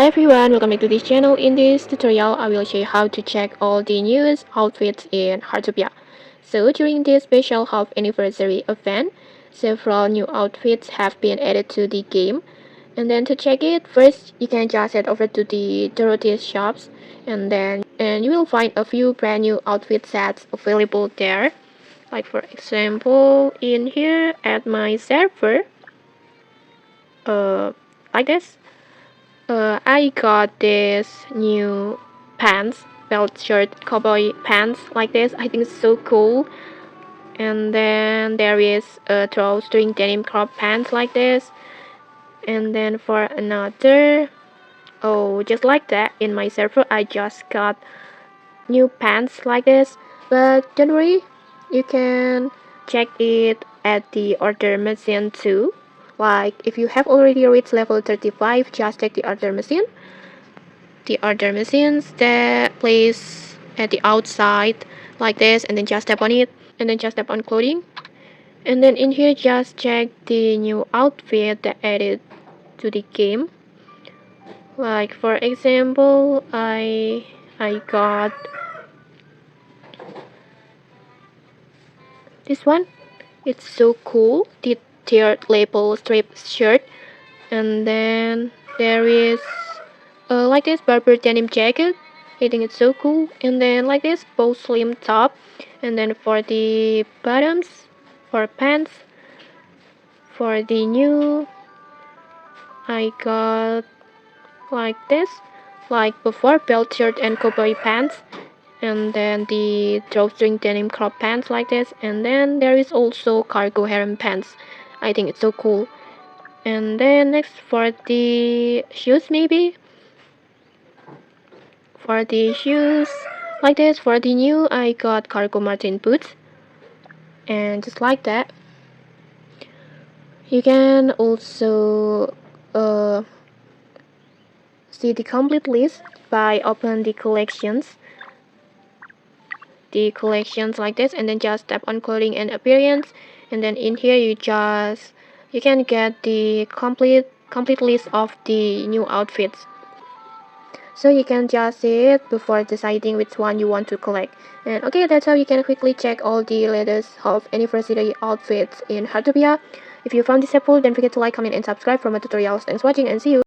Hi everyone, welcome back to this channel. In this tutorial, I will show you how to check all the newest outfits in Heartopia. So during this special half anniversary event, several new outfits have been added to the game. And then to check it, first you can just head over to the Dorothy's shops and you will find a few brand new outfit sets available there. Like for example, in here at my server, uh, like this. I got this new pants, belt shirt, cowboy pants like this. I think it's so cool. And then there is a drawstring denim crop pants like this. And then for another, oh, just like that, in my server, I just got new pants like this. But don't worry, you can check it at the order machine too. Like if you have already reached level 35, just check the order machine. The order machines that place at the outside like this, and then just tap on it, and then just tap on clothing, and then in here just check the new outfit that added to the game. Like for example, I got this one. It's so cool, the tiered label strip shirt. And then there is like this barber denim jacket. I think it's so cool. And then like this bow slim top. And then for the bottoms, for pants, for the new, I got like this, like before, belt shirt and cowboy pants. And then the drawstring denim crop pants like this. And then there is also cargo harem pants. I think it's so cool. And then next for the shoes, maybe for the shoes like this. For the new, I got cargo martin boots, and just like that. You can also see the complete list by open the collections like this, and then just tap on clothing and appearance, and then in here you can get the complete list of the new outfits. So you can just see it before deciding which one you want to collect. And okay, that's how you can quickly check all the latest half anniversary outfits in Heartopia. If you found this helpful, don't forget to like, comment, and subscribe for more tutorials. Thanks for watching, and see you!